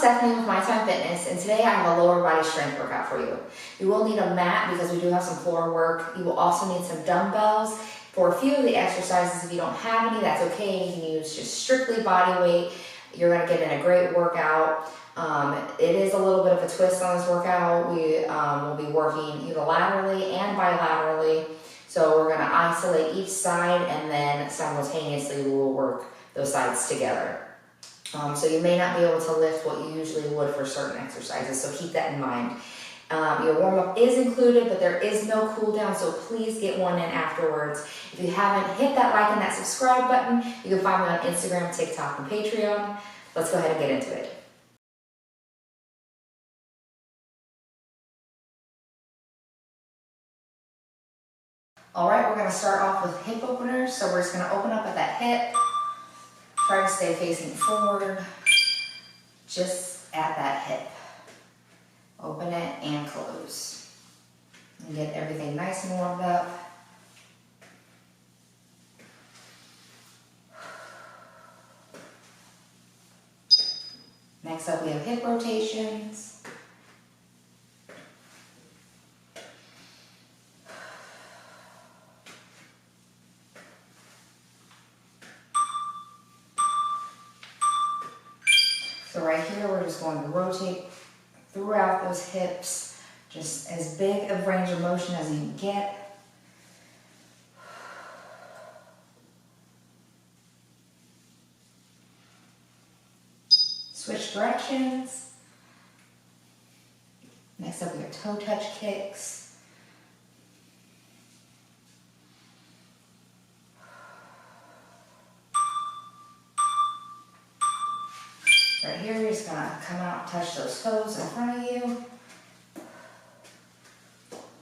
Stephanie with My Time Fitness, and today I have a lower body strength workout for you. You will need a mat because we do have some floor work. You will also need some dumbbells. For a few of the exercises, if you don't have any, that's okay. You can use just strictly body weight. You're gonna get in a great workout. It is a little bit of a twist on this workout. We will be working unilaterally and bilaterally. So we're gonna isolate each side and then simultaneously we will work those sides together. So you may not be able to lift what you usually would for certain exercises, so keep that in mind. Your warm-up is included, but there is no cool down, so please get one in afterwards. If you haven't, hit that like and that subscribe button. You can find me on Instagram, TikTok, and Patreon. Let's go ahead and get into it. All right, we're gonna start off with hip openers. So we're just gonna open up at that hip. Try to stay facing forward, just at that hip. Open it and close. And get everything nice and warmed up. Next up, we have hip rotations. So right here, we're just going to rotate throughout those hips, just as big of range of motion as you can get. Switch directions. Next up, we have toe touch kicks. Right here, you're just gonna come out, touch those toes in front of you.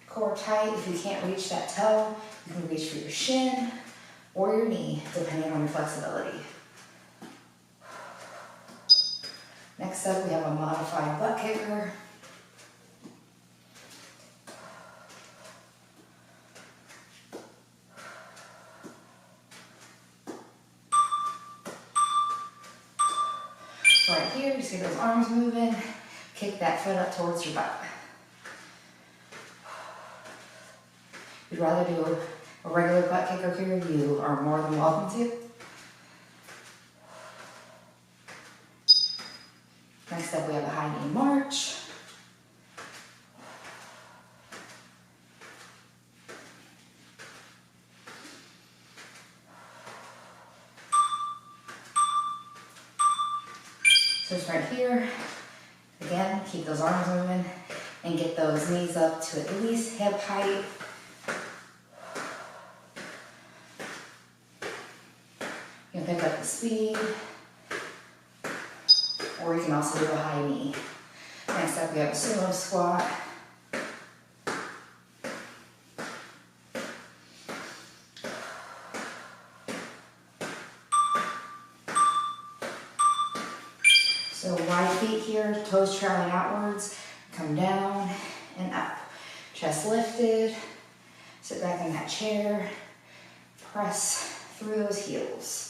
Core tight. If you can't reach that toe, you can reach for your shin or your knee, depending on your flexibility. Next up, we have a modified butt kicker. So right here, just get those arms moving, kick that foot up towards your butt. If you'd rather do a regular butt kicker here, you are more than welcome to. Next up, we have a high knee march. So just right here, again, keep those arms moving and get those knees up to at least hip height. You can pick up the speed, or you can also do a high knee. Next up, we have a sumo squat. So wide feet here, toes trailing outwards, come down and up. Chest lifted, sit back in that chair, press through those heels.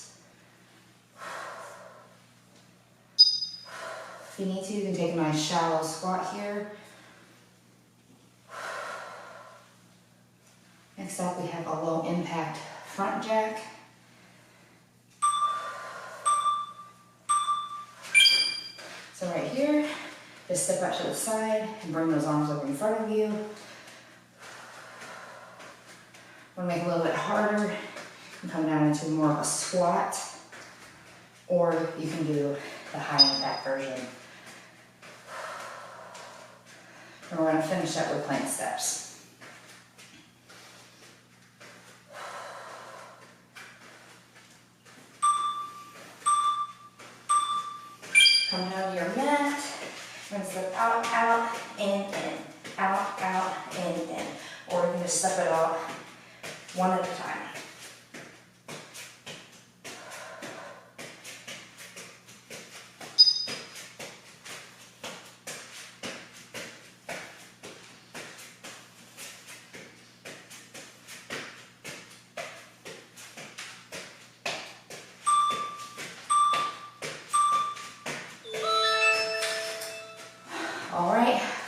If you need to, you can take a nice shallow squat here. Next up, we have a low impact front jack. So right here, just step out to the side and bring those arms up in front of you. Want to make it a little bit harder, you can come down into more of a squat, or you can do the high impact version. And we're going to finish up with plank steps. Coming out of your mat, you're going to step out, out, in, out, out, in. Or you can just step it out one at a time.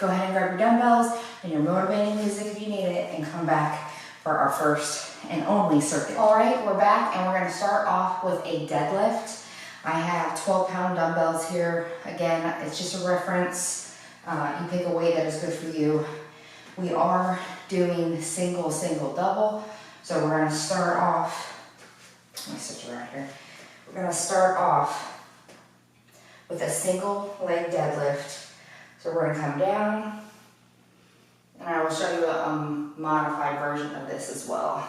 go ahead and grab your dumbbells and your motivating music if you need it, and come back for our first and only circuit. All right, we're back, and we're gonna start off with a deadlift. I have 12-pound dumbbells here. Again, it's just a reference. You pick a weight that is good for you. We are doing single, single, double. So we're gonna start off, let me switch around here. We're gonna start off with a single leg deadlift. So we're gonna come down, and I will show you a modified version of this as well.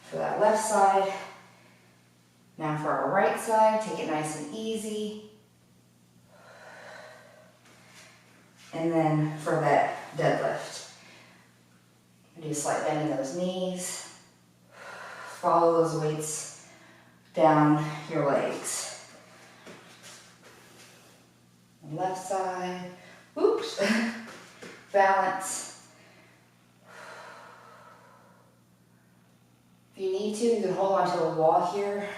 For that left side. Now for our right side, take it nice and easy. And then for that deadlift, do a slight bend in those knees. Follow those weights down your legs. And left side, oops, balance. If you need to, you can hold onto the wall here.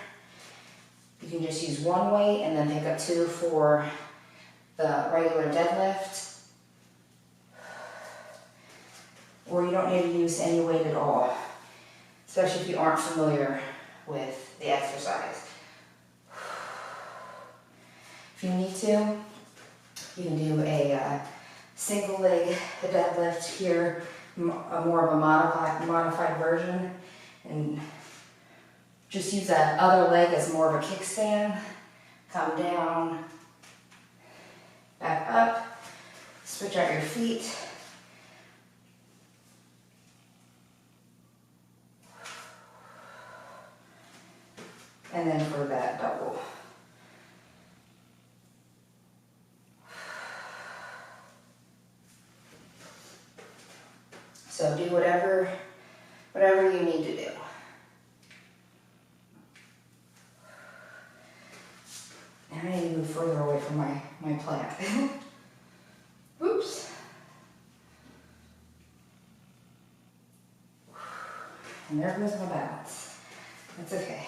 You can just use one weight and then pick up two for the regular deadlift. Or you don't need to use any weight at all, especially if you aren't familiar with the exercise. If you need to, you can do a single leg deadlift here, more of a modified version, and just use that other leg as more of a kickstand. Come down, back up, switch out your feet. And then for that double. So do whatever you need to do. And I need to move further away from my plant. Oops. And there goes my balance. That's okay.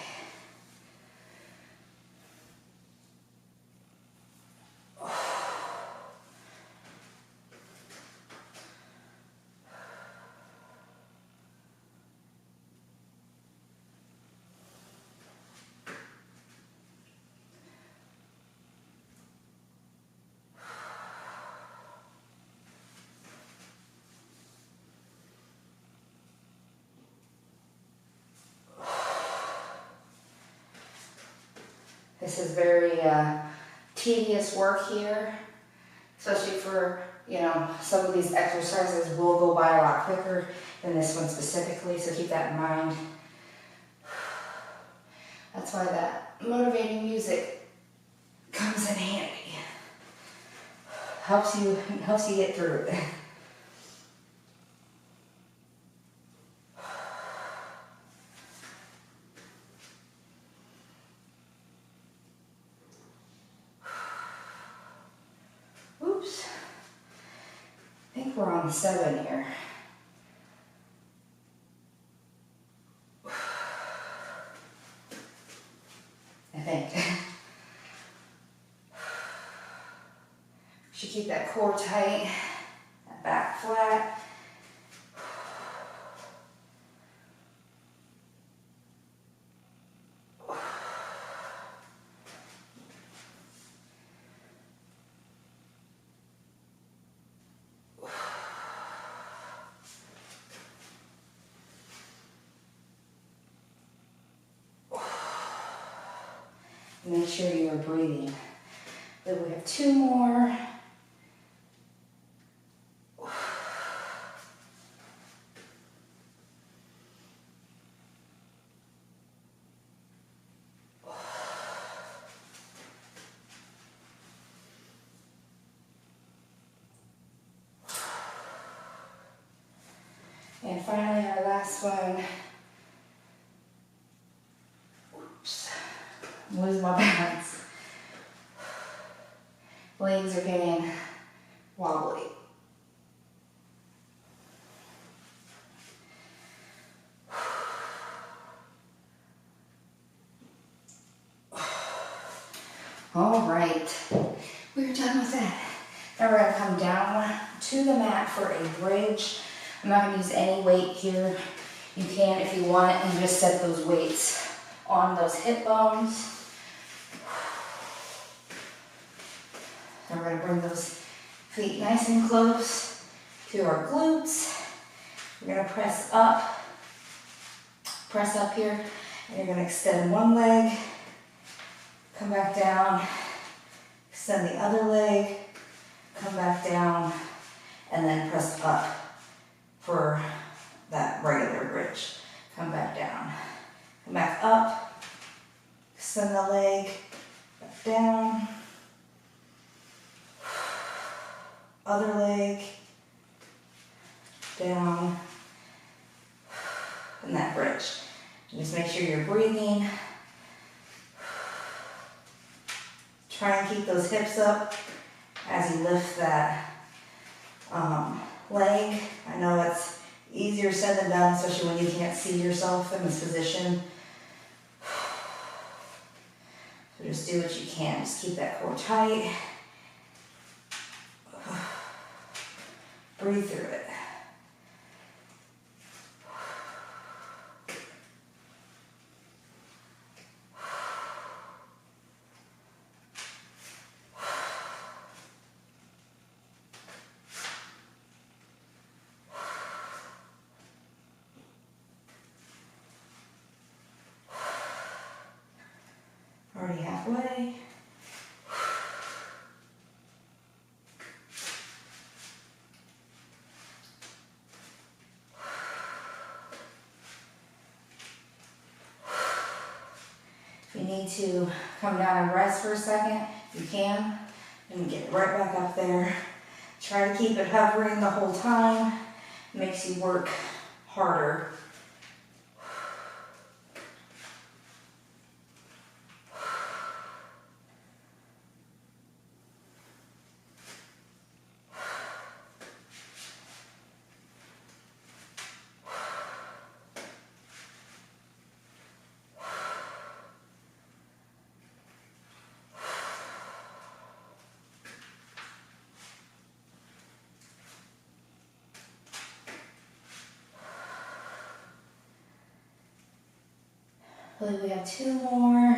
This is very tedious work here, especially for, some of these exercises will go by a lot quicker than this one specifically, so keep that in mind. That's why that motivating music comes in handy. Helps you get through it. Oops. I think we're on 7 here. I think. Should keep that core tight, that back flat. Make sure you are breathing. Then we have 2 more. And finally, our last one. Oops. I'm losing my balance. Legs are getting wobbly. All right, we're done with that. Now we're gonna come down to the mat for a bridge. I'm not gonna use any weight here. You can, if you want, and just set those weights on those hip bones. And we're gonna bring those feet nice and close to our glutes. We're gonna press up here, and you're gonna extend one leg, come back down, extend the other leg, come back down, and then press up for that regular bridge. Come back down, come back up, extend the leg, back down, other leg, down, and that bridge. Just make sure you're breathing. Try and keep those hips up as you lift that leg. I know it's easier said than done, especially when you can't see yourself in this position. So just do what you can. Just keep that core tight. Breathe through it. Already halfway. If you need to come down and rest for a second, you can, and get right back up there. Try to keep it hovering the whole time. It makes you work harder. I believe we have 2 more.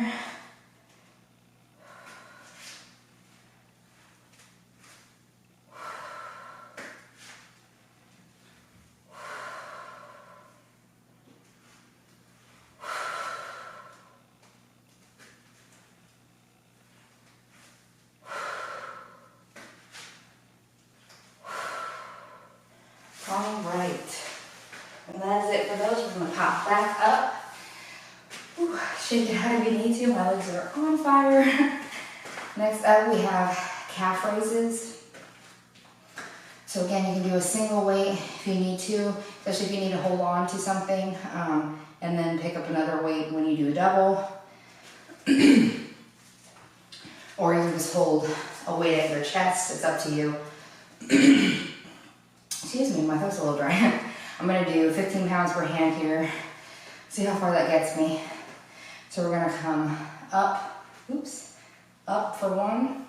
All right. And that is it for those. We're going to pop back up. Whew, shake it out if you need to. My legs are on fire. Next up, we have calf raises. So again, you can do a single weight if you need to, especially if you need to hold on to something, and then pick up another weight when you do a double. Or you can just hold a weight at your chest. It's up to you. Excuse me, my throat's a little dry. I'm going to do 15 pounds per hand here. See how far that gets me. So we're gonna come up, up for one,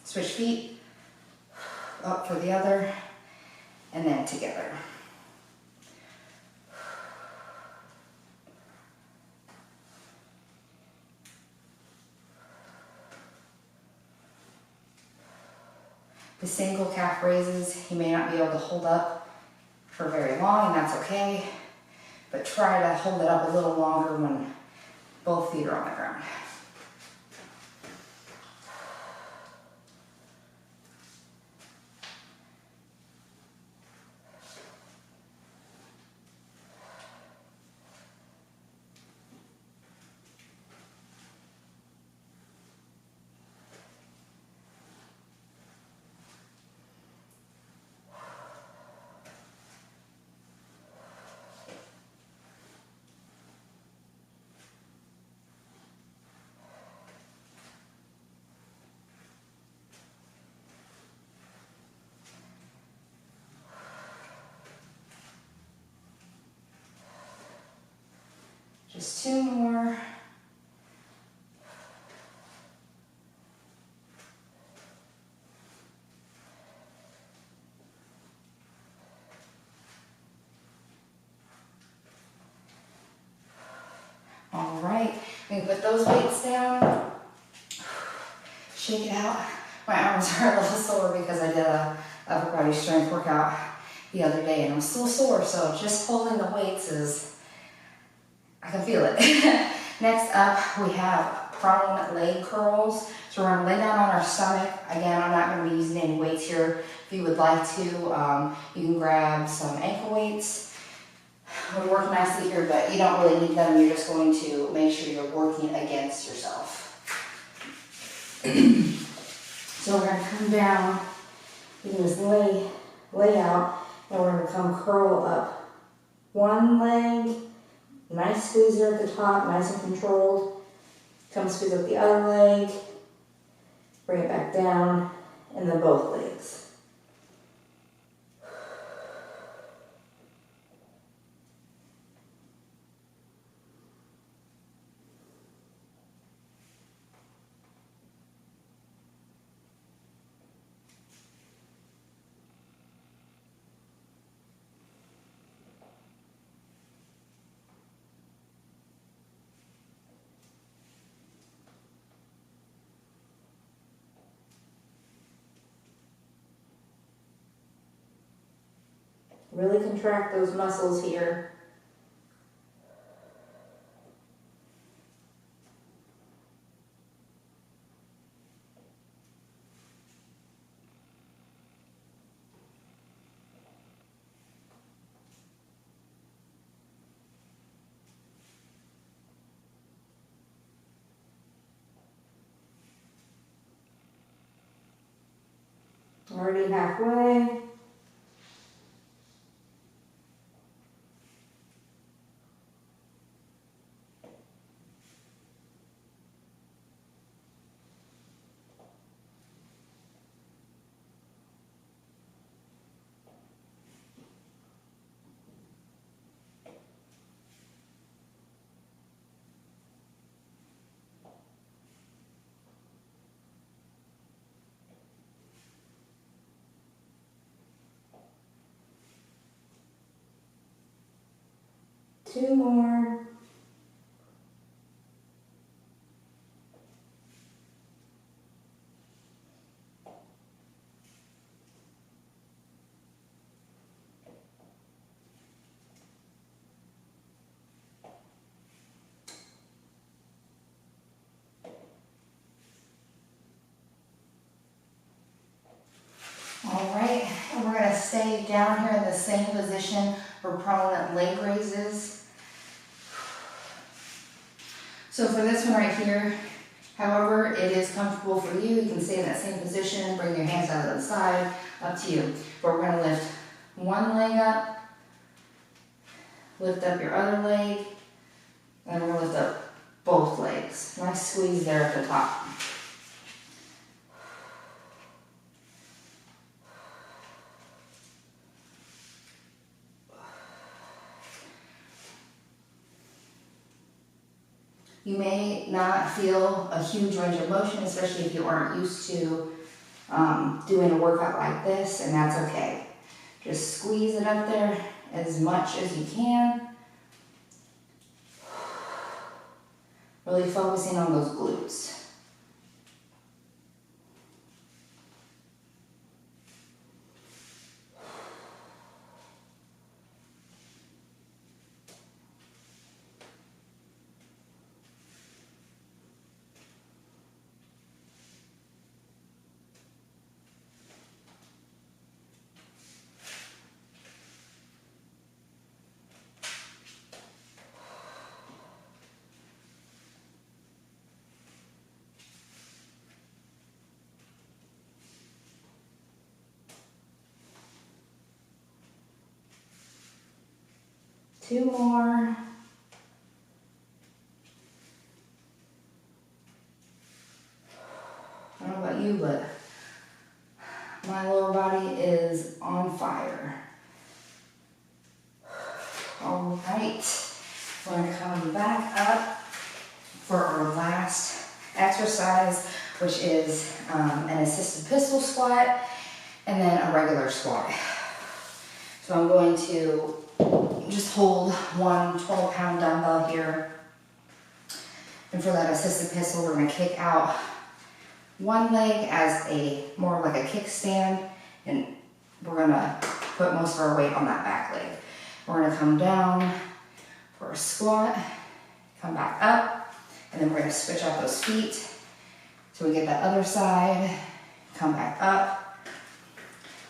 switch feet, up for the other, and then together. The single calf raises, you may not be able to hold up for very long, and that's okay, but try to hold it up a little longer when both feet are on the ground. Just 2 more. you put those weights down, shake it out. My arms are a little sore because I did a upper body strength workout the other day and I'm still sore, so just holding the weights is, I can feel it. Next up, we have prone leg curls. So we're gonna lay down on our stomach. Again, I'm not gonna be using any weights here. If you would like to, you can grab some ankle weights. Would work nicely here, but you don't really need them. You're just going to make sure you're working against yourself. So we're gonna come down, you can just lay out, and we're gonna come curl up one leg, nice squeeze there at the top, nice and controlled. Come squeeze up the other leg, bring it back down, and then both legs. Really contract those muscles here. Already halfway. Two more. All right, and we're gonna stay down here in the same position for prominent leg raises. So for this one right here, however it is comfortable for you, you can stay in that same position, bring your hands out to the side, up to you. But we're gonna lift one leg up, lift up your other leg, and we're gonna lift up both legs. Nice squeeze there at the top. You may not feel a huge range of motion, especially if you aren't used to doing a workout like this, and that's okay. Just squeeze it up there as much as you can. Really focusing on those glutes. Two more. I don't know about you, but my lower body is on fire. All right, we're gonna come back up for our last exercise, which is an assisted pistol squat and then a regular squat. So I'm going to just hold one 12-pound dumbbell here. And for that assisted pistol, we're gonna kick out one leg as a more like a kickstand, and we're gonna put most of our weight on that back leg. We're gonna come down for a squat, come back up, and then we're gonna switch out those feet. So we get that other side, come back up,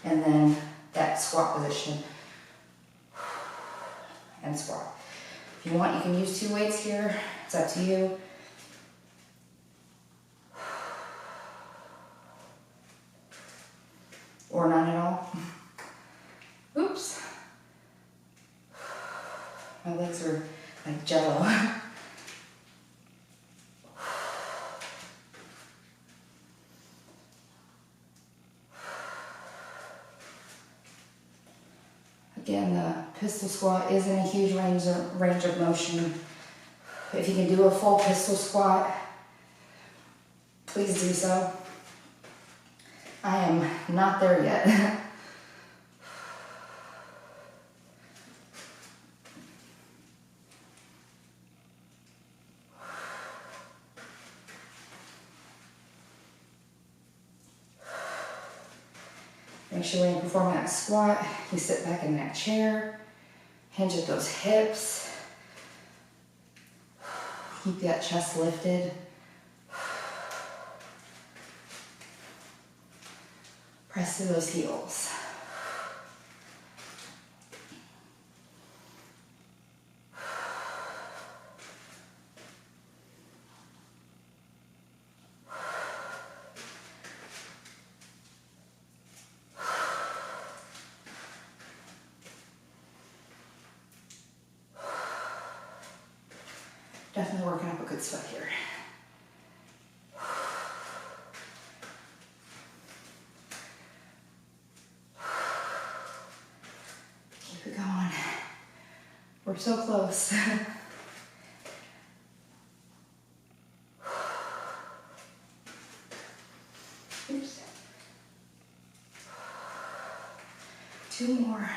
and then that squat position, and squat. If you want, you can use 2 weights here, it's up to you. Or none at all. Oops. My legs are like jello. Again, the pistol squat isn't a huge range of motion. If you can do a full pistol squat, please do so. I am not there yet. Make sure when you're performing that squat, you sit back in that chair, hinge at those hips, keep that chest lifted. Press through those heels. Definitely working up a good sweat here. Keep it going. We're so close. Oops. 2 more.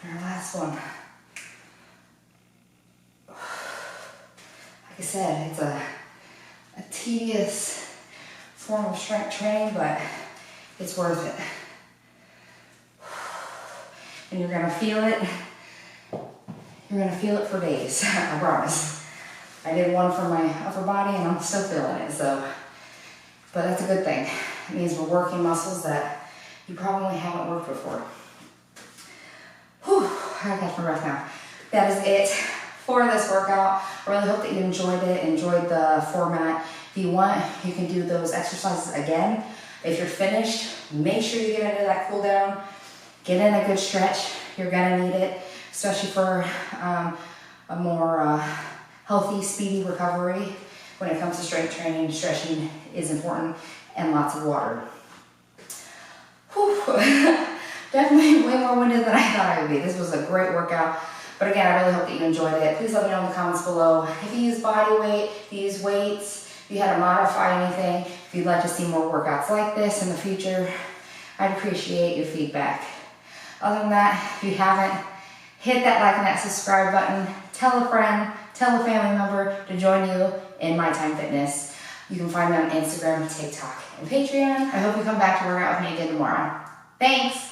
And our last one. Like I said, it's a tedious form of strength training, but it's worth it. And you're gonna feel it. You're gonna feel it for days, I promise. I did one for my upper body and I'm still feeling it, so. But that's a good thing. It means we're working muscles that you probably haven't worked before. Whew, I got my breath now. That is it for this workout. I really hope that you enjoyed it, enjoyed the format. If you want, you can do those exercises again. If you're finished, make sure you get into that cool down. Get in a good stretch. You're gonna need it, especially for a more healthy, speedy recovery. When it comes to strength training, stretching is important, and lots of water. Whew. Definitely way more winded than I thought I would be. This was a great workout. But again, I really hope that you enjoyed it. Please let me know in the comments below if you use body weight, if you use weights, if you had to modify anything, if you'd like to see more workouts like this in the future. I'd appreciate your feedback. Other than that, if you haven't, hit that like and that subscribe button. Tell a friend, tell a family member to join you in My Time Fitness. You can find me on Instagram, TikTok, and Patreon. I hope you come back to work out with me again tomorrow. Thanks.